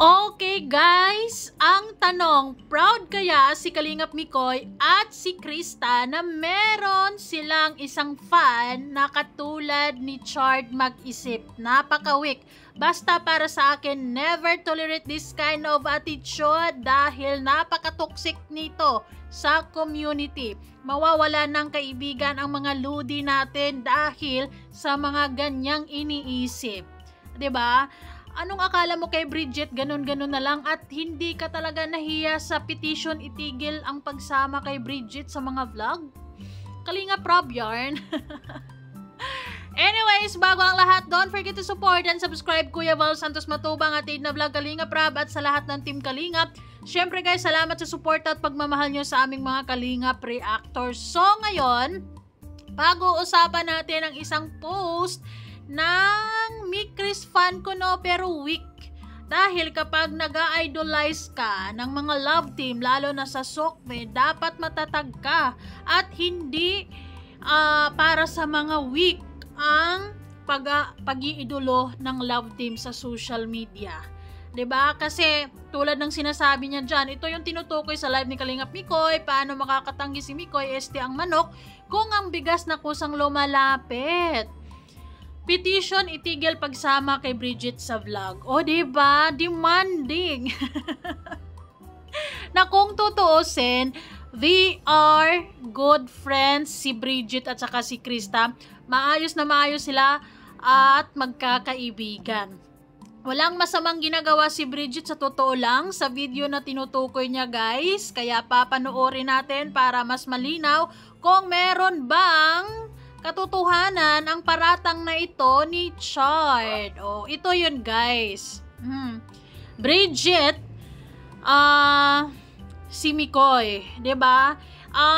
Okay guys, ang tanong, proud kaya si Kalingap Mikoy at si Krista na meron silang isang fan na katulad ni Chard mag-isip? Napaka-weak. Basta para sa akin, never tolerate this kind of attitude dahil napaka-toxic nito sa community. Mawawala ng kaibigan ang mga ludi natin dahil sa mga ganyang iniisip. 'Di ba? Anong akala mo kay Bridget? Ganun-ganun na lang at hindi ka talaga nahiya sa petition itigil ang pagsama kay Bridget sa mga vlog? Kalinga Prob yarn. Anyways, bago ang lahat, don't forget to support and subscribe Kuya Val Santos Matubang at Aid na Vlog Kalinga Prab at sa lahat ng Team Kalingap. Syempre guys, salamat sa support at pagmamahal nyo sa aming mga Kalingap reactors. So ngayon, pag-uusapan natin ang isang post ng Mikris fan ko no, pero weak. Dahil kapag nag-idolize ka ng mga love team, lalo na sa Sokme, dapat matatag ka at hindi para sa mga weak ang pag-iidolo ng love team sa social media. 'Di ba? Kasi tulad ng sinasabi niya diyan, ito yung tinutukoy sa live ni Kalingap Mikoy, paano makakatanggi si Mikoy, ang manok, kung ang bigas na kusang lumalapit. Petition itigil pagsama kay Bridget sa vlog. O, diba? Demanding. Na kung tutuusin, they are good friends, si Bridget at saka si Krista. Maayos na maayos sila at magkakaibigan. Walang masamang ginagawa si Bridget sa totoo lang sa video na tinutukoy niya guys. Kaya papanoorin natin para mas malinaw kung meron bang katotohanan ang paratang na ito ni Chard. Oh, ito yun guys. Bridget, si Mikoy, 'di ba?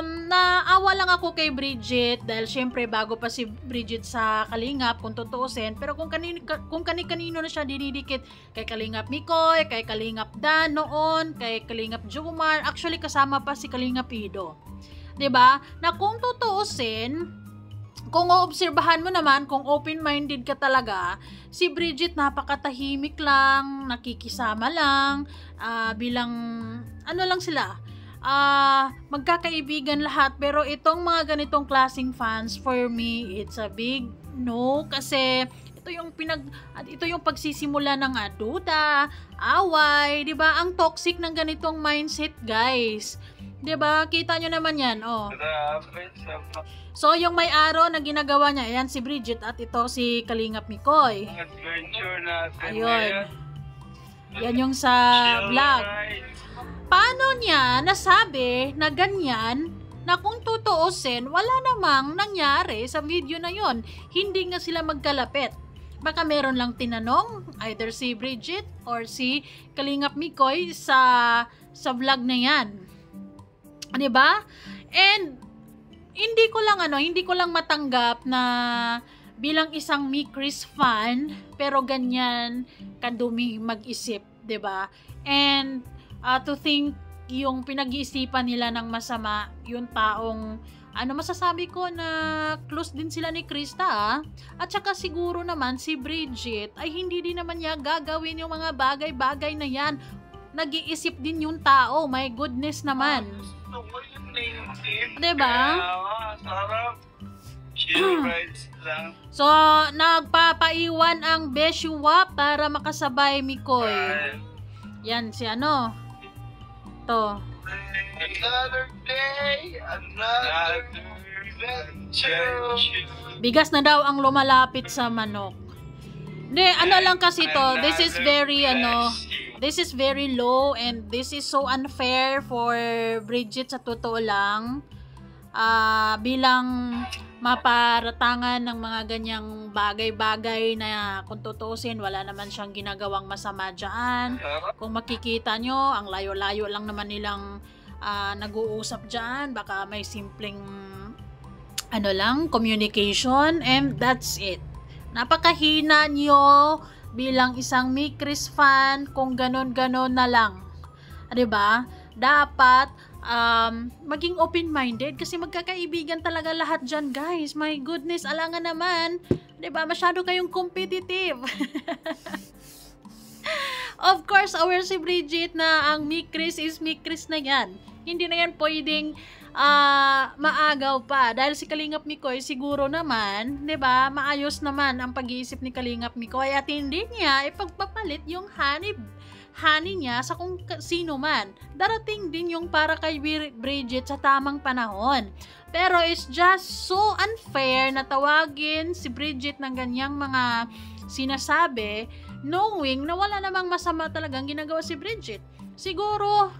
Naawa lang ako kay Bridget dahil syempre bago pa si Bridget sa Kalingap kung tutuusin, pero kung kani-kanino na siya dinidikit, kay Kalingap Mikoy, kay Kalingap Dan noon, kay Kalingap Jomar, actually kasama pa si Kalingap Ido. 'Di ba? Na kung tutuusin, kung oobserbahan mo naman, kung open-minded ka talaga, si Bridget napakatahimik lang, nakikisama lang, bilang, ano lang sila, magkakaibigan lahat. Pero itong mga ganitong klaseng fans, for me, it's a big no, kasi ito yung pagsisimula ng duda, away, 'di ba? Ang toxic ng ganitong mindset, guys. 'Di ba? Kita nyo naman 'yan, oh. So, yung may araw na ginagawa niya, ayan si Bridget at ito si Kalingap Mikoy. Ayun. Yan yung sa vlog. Paano niya nasabi na ganyan na kung tutuusin, wala namang nangyari sa video na yon? Hindi nga sila magkalapit. Baka meron lang tinanong, either si Bridget or si Kalingap Mikoy sa vlog na yan. 'Di ba? And hindi ko lang matanggap na bilang isang Mikris fan, pero ganyan kadumi mag-isip, 'di ba? And to think yung pinag-iisipan nila ng masama, yung taong masasabi ko na close din sila ni Krista, at saka siguro naman si Bridget ay hindi din naman niya gagawin yung mga bagay-bagay na yan. Nag-iisip din yung tao, my goodness naman. Diba? So, nagpapaiwan ang Beshua para makasabay Mikoy. Yan si to. Bigas na daw ang lumalapit sa manok. Hindi, lang kasi to. This is very low and this is so unfair for Bridget sa totoo lang. Bilang maparatangan ng mga ganyang bagay-bagay na kung tutuusin, wala naman siyang ginagawang masama dyan. Kung makikita nyo, ang layo-layo lang naman nilang nag-uusap dyan. Baka may simpleng communication, and that's it. Napakahina nyo bilang isang Mikris fan kung ganon-ganon na lang. 'Di ba? Dapat maging open-minded kasi magkakaibigan talaga lahat dyan, guys. My goodness, alangan naman, 'di ba? Masyado kayong competitive. Of course, aware si Bridget na ang Mikris is Mikris na yan. Hindi na yan pwedeng maagaw pa. Dahil si Kalingap Mikoy, siguro naman, 'di ba, maayos naman ang pag-iisip ni Kalingap Mikoy at hindi niya ipagpapalit yung honey niya sa kung sino man. Darating din yung para kay Bridget sa tamang panahon. Pero it's just so unfair na tawagin si Bridget ng ganyang mga sinasabi, knowing na wala namang masama talagang ginagawa si Bridget. Siguro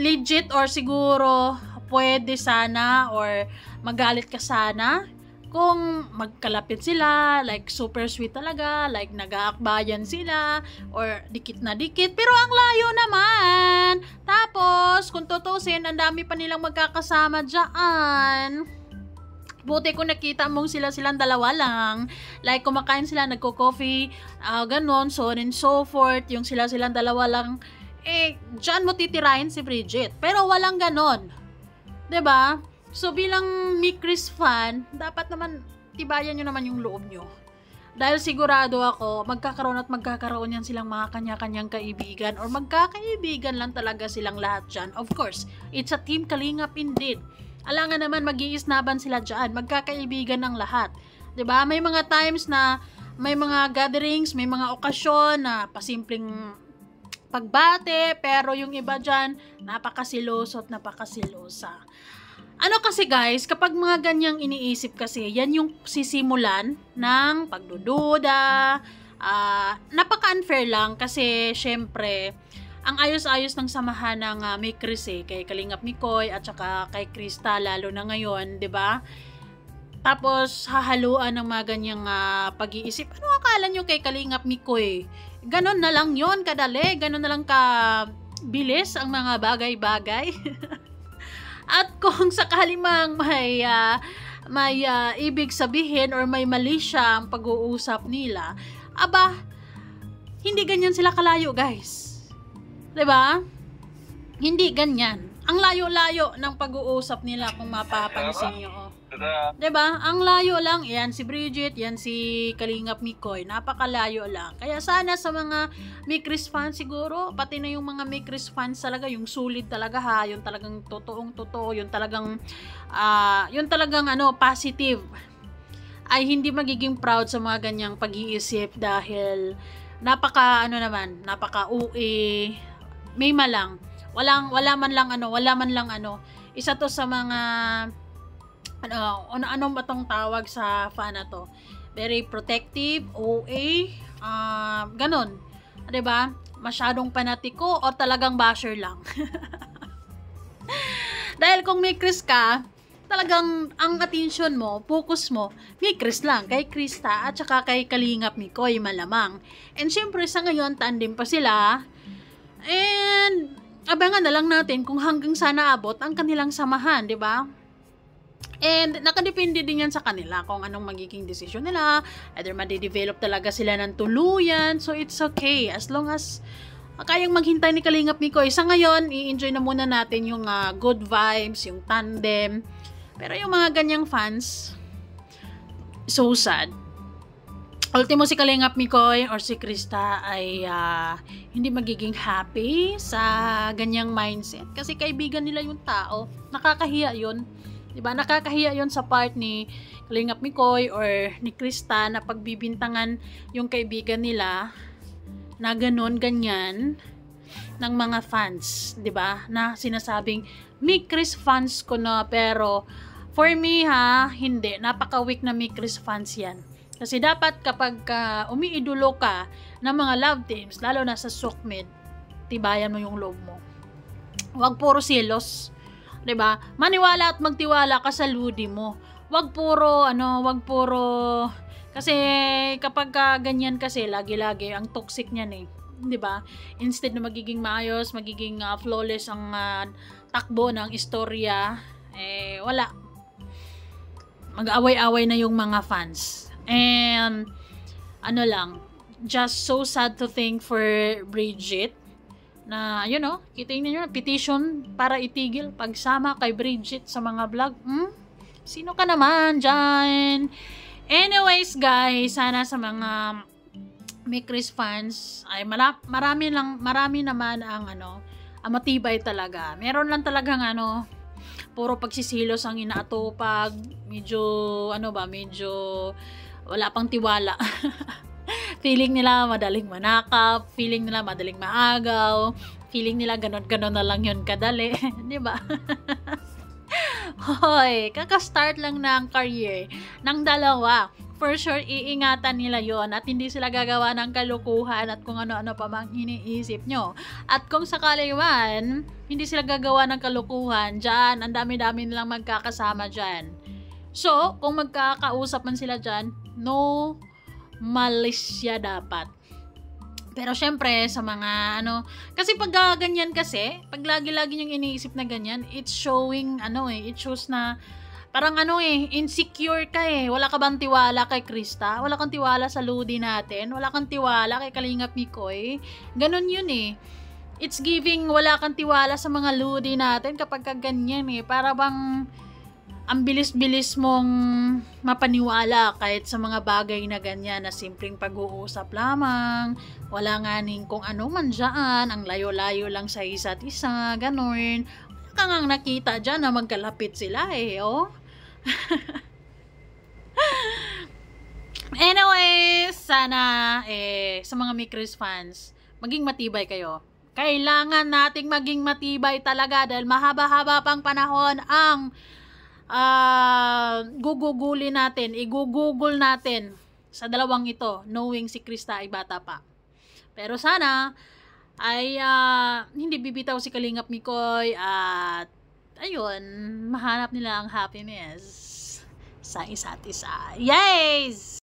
legit or siguro pwede sana or magalit ka sana kung magkalapit sila, like super sweet talaga, like nag-aakbayan sila or dikit na dikit, pero ang layo naman. Tapos kung tutusin, ang dami pa nilang magkakasama dyan. Buti kung nakita mong silang dalawa lang, like kumakain sila, nagko-coffee, ganon, so on and so forth, yung silang dalawa lang, dyan mo titirahin si Bridget. Pero walang ganon. 'Di ba? So bilang Mikris fan, dapat naman tibayan nyo naman yung loob nyo. Dahil sigurado ako, magkakaroon yan silang mga kanya-kanyang kaibigan or magkakaibigan lang talaga silang lahat dyan. Of course, it's a team Kalingap indeed. Alangan naman mag-iisnaban sila dyan, magkakaibigan ng lahat. 'Di ba? May mga times na may mga gatherings, may mga okasyon na pasimpleng pagbate, pero yung iba dyan, napakasiloso at napakasilosa. Ano kasi guys, kapag mga ganyang iniisip kasi, yan yung sisimulan ng pagdududa, napaka-unfair lang kasi syempre, ang ayos-ayos ng samahan ng Mikris kay Kalingap Mikoy at saka kay Krista, lalo na ngayon, 'di ba? Tapos hahaluan ng mga ganyang pag-iisip. Ano akala nyo kay Kalingap Mikoy? Ganon na lang yon kadali, ganon na lang kabilis ang mga bagay-bagay. At kung sakali mang may ibig sabihin or may mali siya ang pag-uusap nila, aba, hindi ganyan sila kalayo guys. 'Di ba? Hindi ganyan. Ang layo-layo ng pag-uusap nila kung mapapansin nyo. 'Di ba? Ang layo lang. Yan si Bridget, yan si Kalingap Mikoy. Napakalayo lang. Kaya sana sa mga Mikris fans siguro, pati na yung mga Mikris fans talaga, yung sulit talaga ha, yung talagang totoong-totoo, yung talagang positive, ay hindi magiging proud sa mga ganyang pag-iisip dahil napaka uwi, may malang. Wala man lang isa to sa mga ano ba tong tawag sa fan na to? Very protective, OA, ganon. 'Di ba? Masyadong panatiko o talagang basher lang. Dahil kung Mikris ka, talagang ang attention mo, focus mo, Mikris lang, kay Krista at saka kay Kalingap Mikoy malamang. And syempre sa ngayon, tandem pa sila. And abangan na lang natin kung hanggang sana abot ang kanilang samahan, 'di ba? And nakadepende din yan sa kanila kung anong magiging desisyon nila. Either madidevelop talaga sila ng tuluyan. So it's okay as long as kayang maghintay ni Kalingap Mikoy. Sa ngayon, i-enjoy na muna natin yung good vibes, yung tandem. Pero yung mga ganyang fans, so sad. Ultimo si Kalingap Mikoy or si Krista ay hindi magiging happy sa ganyang mindset. Kasi kaibigan nila yung tao. Nakakahiya yun. Diba? Nakakahiya yon sa part ni Kalingap Mikoy or ni Krista na pagbibintangan yung kaibigan nila na ganon, ganyan ng mga fans. Diba? Na sinasabing, Mikris fans ko na, pero for me hindi. Napaka-weak na Mikris fans yan. Kasi dapat kapag umiidolo ka ng mga love teams, lalo na sa Sukmid, tibayan mo yung loob mo. Huwag puro silos. 'Di ba? Maniwala at magtiwala ka sa ludi mo. Wag puro kasi kapag ganyan kasi lagi-lagi ang toxic niyan 'di ba? Instead na magiging maayos, magiging flawless ang takbo ng istorya, wala. Mag-away-away na yung mga fans. And just so sad to think for Bridget na kita niyo petition para itigil pagsama kay Bridget sa mga vlog. Sino ka naman dyan? Anyways guys, sana sa mga may Chris fans ay marami naman ang ang matibay talaga. Meron lang talagang puro pagsisilos ang inaatupag, medyo medyo wala pang tiwala. Feeling nila madaling manakap, feeling nila madaling maagaw, feeling nila ganon na lang yun kadali, di ba? Hoy, kaka-start lang ng career ng dalawa. For sure, iingatan nila yon at hindi sila gagawa ng kalukuhan at kung ano-ano pa mang iniisip nyo. At kung sakali man, hindi sila gagawa ng kalukuhan, dyan, ang dami-dami nilang magkakasama dyan. So, kung magkakausap man sila dyan, no malisya dapat. Pero syempre, sa mga kasi pag ganyan kasi, pag lagi-lagi yung iniisip na ganyan, it's showing, it shows na, parang insecure ka wala ka bang tiwala kay Krista? Wala kang tiwala sa Ludi natin? Wala kang tiwala kay Kalingap Mikoy? Ganon yun It's giving wala kang tiwala sa mga Ludi natin kapag ganyan para bang, ang bilis-bilis mong mapaniwala kahit sa mga bagay na ganyan na simpleng pag-uusap lamang, wala nga kung ano man dyan, ang layo-layo lang sa isa't isa, ganun. Wala ka ngang nakita dyan na magkalapit sila oh. Anyways, sana sa mga Mikris fans, maging matibay kayo. Kailangan nating maging matibay talaga dahil mahaba-haba pang panahon ang igugugol natin sa dalawang ito, knowing si Krista ay bata pa. Pero sana ay hindi bibitaw si Kalingap Mikoy at ayun, mahanap nila ang happiness sa isa't isa. Yes!